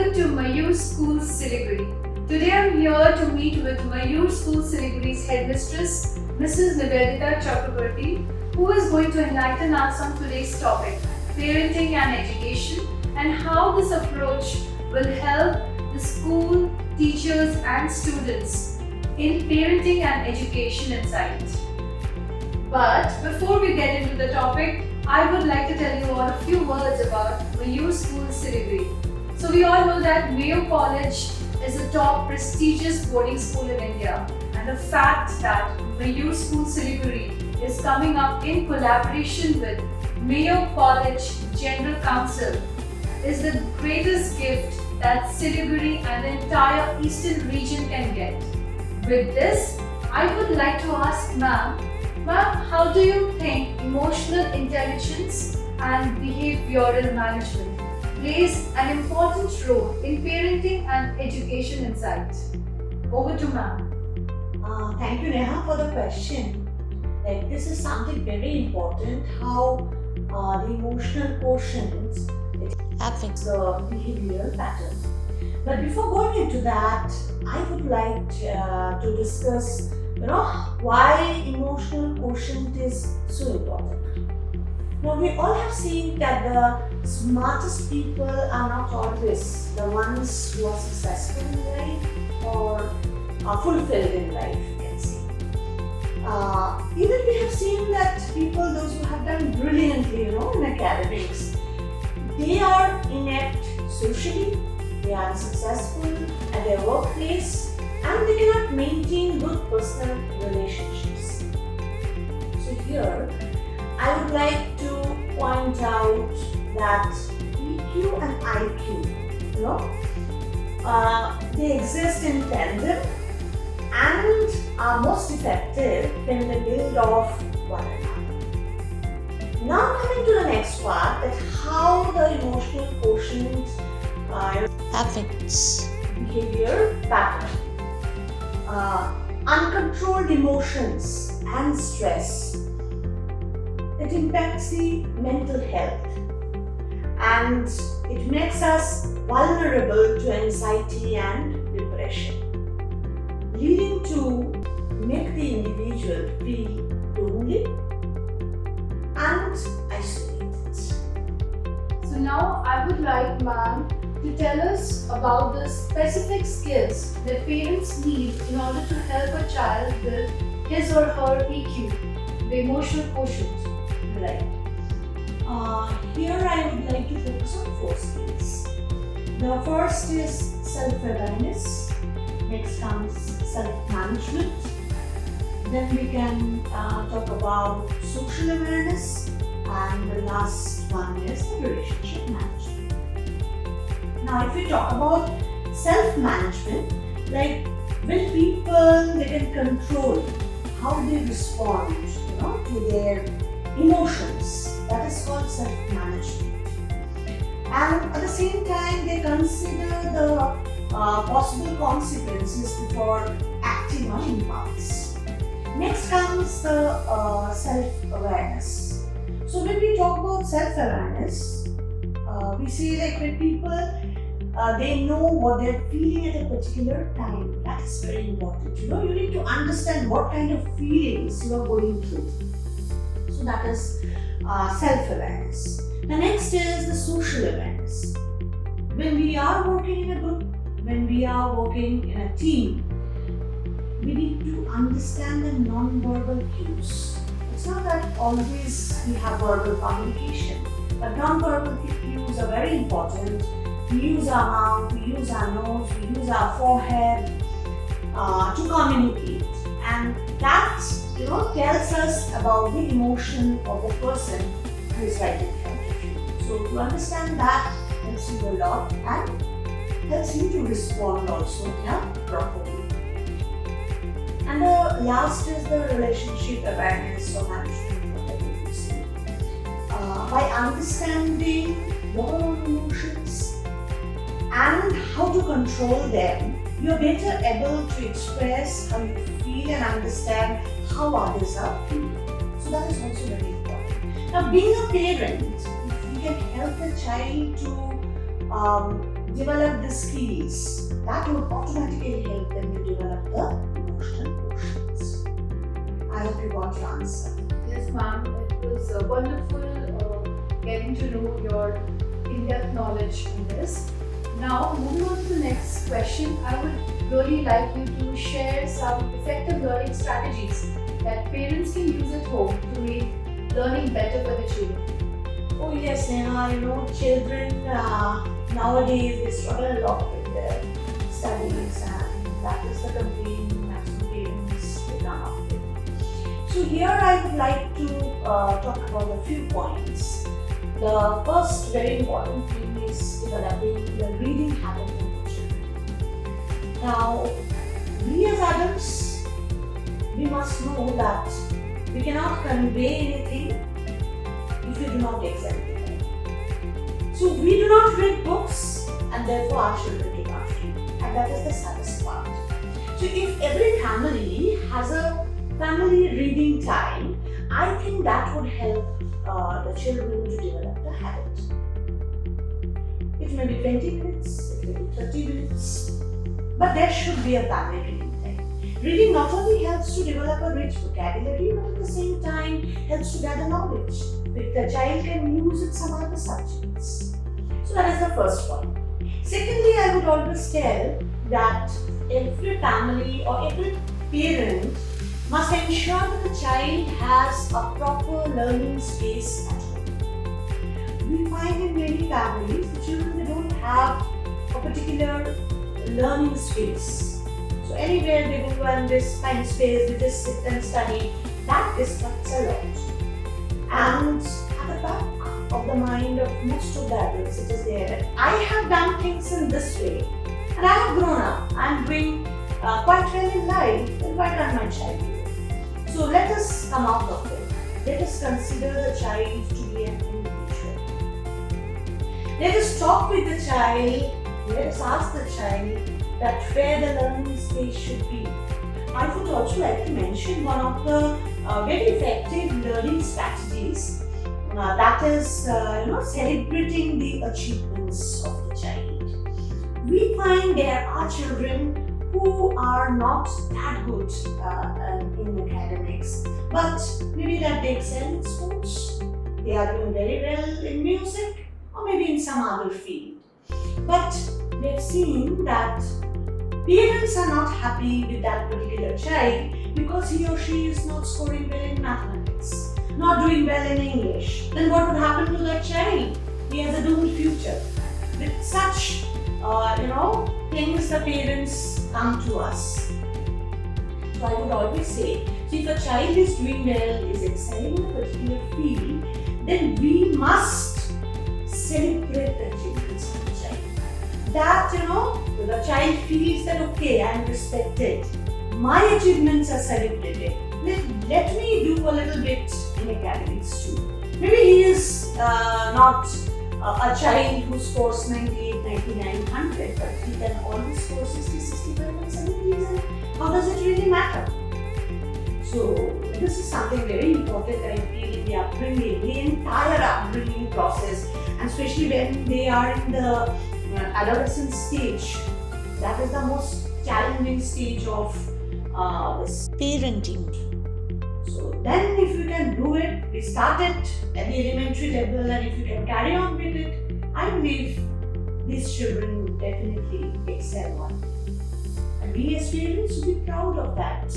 Welcome to Mayoor School Siliguri. Today I am here to meet with Mayoor School Siliguri's Headmistress Mrs. Nivedita Chakraborty, who is going to enlighten us on today's topic, parenting and education, and how this approach will help the school, teachers and students in parenting and education insight. But before we get into the topic, I would like to tell you all a few words about Mayoor School Siliguri. So we all know that Mayoor College is a top prestigious boarding school in India, and the fact that Mayoor School Siliguri is coming up in collaboration with Mayoor College General Council is the greatest gift that Siliguri and the entire eastern region can get. With this, I would like to ask Ma'am, how do you think emotional intelligence and behavioral management plays an important role in parenting and education insight? Over to Ma'am. Thank you, Neha, for the question. This is something very important, how the emotional quotient affects the behavioral pattern. But before going into that, I would like to discuss why emotional quotient is so important. Now, we all have seen that the smartest people are not always the ones who are successful in life or are fulfilled in life, you can say. Even we have seen that people, those who have done brilliantly, in academics, they are inept socially, they are unsuccessful at their workplace, and they cannot maintain good personal relationships. So here, I would like to point out that EQ and IQ, they exist in tandem and are most effective when they build off one another. Now coming to the next part, that how the emotional quotient affects behavior pattern. Uncontrolled emotions and stress, it impacts the mental health and it makes us vulnerable to anxiety and depression, leading to make the individual feel lonely and isolated. So now I would like Ma'am to tell us about the specific skills that parents need in order to help a child build his or her EQ, the emotional quotient. Right. Here I would like to focus on 4 skills. The first is self-awareness, next comes self-management, then we can talk about social awareness, and the last one is the relationship management. Now if we talk about self-management, like when people, they can control how they respond to their emotions, that is called self-management. And at the same time, they consider the possible consequences before acting on impulse. Next comes the self-awareness. So when we talk about self-awareness, we see like when people they know what they're feeling at a particular time. That is very important. You need to understand what kind of feelings you are going through. So that is self-awareness. The next is the social awareness. When we are working in a group, when we are working in a team, we need to understand the non-verbal cues. It's not that always we have verbal communication, but non-verbal cues are very important. We use our mouth, we use our nose, we use our forehead to communicate, and that tells us about the emotion of the person who is right in front of you. So to understand that helps you a lot and helps you to respond also in a proper way. And the last is the relationship awareness or management, whatever you say. By understanding your own emotions and how to control them, you're better able to express how you feel and understand how others are feeling. So that is also very important. Now, being a parent, if we can help the child to develop the skills that would automatically help them to develop the emotional quotients. I hope you got your answer. Yes, ma'am. It was wonderful getting to know your in-depth knowledge in this. Now, moving on to the next question, I would really like you to share some effective learning strategies that parents can use at home to make learning better for the children. Oh yes, Neha, children nowadays they struggle a lot with their studies, and that is the complaint maximum parents they come up with. So here I would like to talk about a few points. The first very important thing is developing the reading habit in the children. Now, we as adults, we must know that we cannot convey anything if we do not examine them. So we do not read books, and therefore our children do not read, and that is the saddest part. So if every family has a family reading time, I think that would help the children to develop the habit. It may be 20 minutes, it may be 30 minutes, but there should be a family reading time. Reading not only helps to develop a rich vocabulary, but at the same time helps to gather knowledge which the child can use in some other subjects. So that is the first point. Secondly, I would always tell that every family or every parent must ensure that the child has a proper learning space at home. We find in many families, the children they don't have a particular learning space. So anywhere they go and this find space, they just sit and study. That disrupts a lot. And at the back of the mind of most of the adults, it is there that I have done things in this way, and I have grown up. I am doing quite well in life. Then why can't my child do it? So let us come out of it. Let us consider the child to be an individual. Let us talk with the child. Let us ask the child that where the learning space should be. I would also like to mention one of the very effective learning strategies. That is, celebrating the achievements of the child. We find there are children who are not that good in academics, but maybe that they excel in sports, they are doing very well in music, or maybe in some other field. But we have seen that parents are not happy with that particular child because he or she is not scoring well in mathematics, not doing well in English. Then what would happen to that child? He has a doomed future. With such, things the parents come to us. So I would always say, if a child is doing well, is excelling in a particular field, then we must celebrate the achievements of the child. That, the child feels that, okay, I am respected. My achievements are celebrated. Let me do a little bit in academics too. Maybe he is not a child who scores 98, 99, 100, but he can always score 60, 65 and 70. And how does it really matter? So this is something very important I feel in the upbringing, the entire upbringing process, and especially when they are in the adolescent stage. That is the most challenging stage of this parenting. So then if you can do it, we start it at the elementary level, and if you can carry on with it, I believe these children would definitely excel on. And we as parents should be proud of that.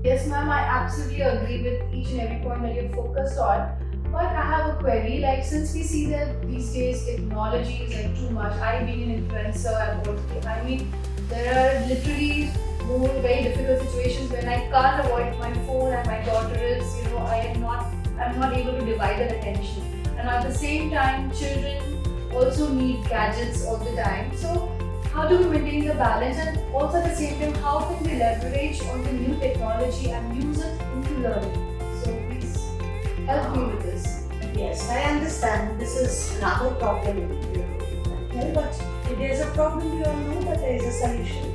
Yes, ma'am, I absolutely agree with each and every point that you've focused on. But I have a query, since we see that these days technology is too much, I being an influencer and all, there are literally very difficult situations when I can't avoid my phone and my daughter is, I'm not able to divide that attention. And at the same time, children also need gadgets all the time. So how do we maintain the balance, and also at the same time, how can we leverage on the new technology and use it into learning? So please help me with this. Yes, I understand this is another problem, but if there is a problem, you all know that there is a solution.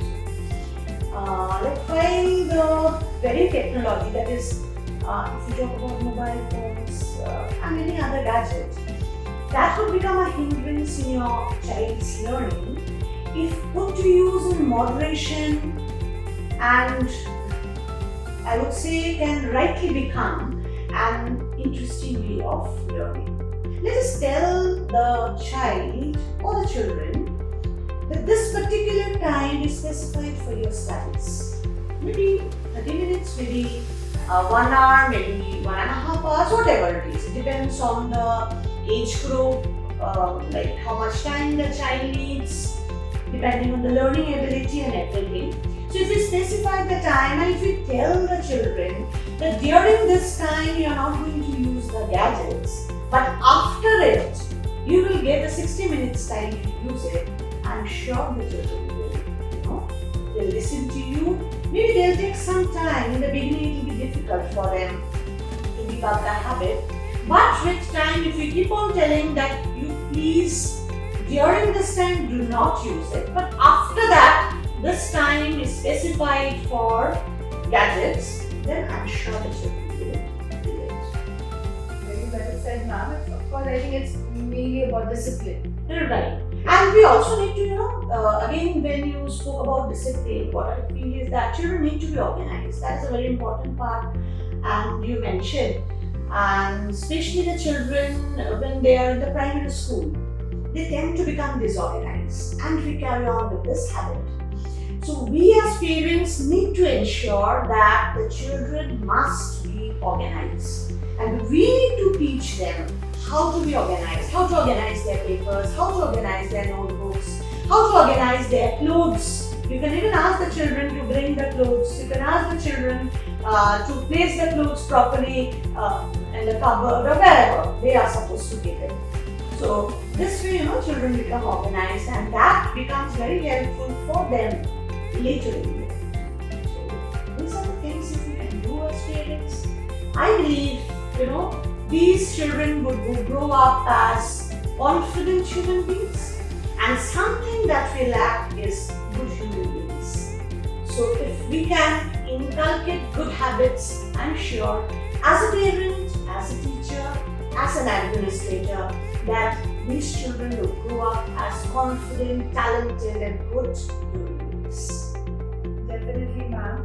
While the very technology, that is, if you talk about mobile phones and any other gadget, that could become a hindrance in your child's learning if put to use in moderation, and I would say can rightly become an interesting way of learning. Let us tell the child or the children that this particular time is specified for your studies. Maybe 30 minutes, maybe 1 hour, maybe 1.5 hours, whatever it is. It depends on the age group, like how much time the child needs, depending on the learning ability and everything. So if we specify the time and if we tell the children that during this time you are not going to use the gadgets, but after it you will get a 60 minutes time to use it, I'm sure the children will, they'll listen to you. Maybe they'll take some time. In the beginning it will be difficult for them to keep up the habit. But with time, if we keep on telling that you please, during this time do not use it, but after that, this time is specified for gadgets, then I'm sure the children will do it. Very well said, ma'am. Of course, I think it's mainly about discipline. Right. And we also need to, again, when you spoke about discipline, what I feel is that children need to be organized. That is a very important part, and you mentioned. And especially the children, when they are in the primary school, they tend to become disorganized, and we carry on with this habit. So we as parents need to ensure that the children must be organized, and we need to teach them how to be organized, how to organize their papers, how to organize their notebooks, how to organize their clothes. You can even ask the children to bring the clothes. You can ask the children to place the clothes properly in the cupboard or wherever they are supposed to keep it. So this way, children become organized, and that becomes very helpful for them later in life. So these are the things if we can do as parents. I believe, these children would grow up as confident human beings, and something that we lack is good human beings. So if we can inculcate good habits, I'm sure as a parent, as a teacher, as an administrator, that these children will grow up as confident, talented and good human beings. Definitely, ma'am.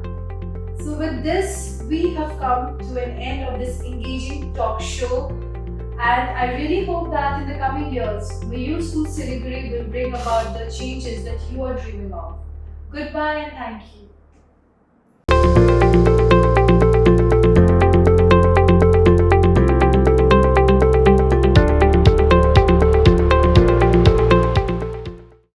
So with this, we have come to an end of this engaging talk show, and I really hope that in the coming years, Mayoor School Siliguri will bring about the changes that you are dreaming of. Goodbye and thank you.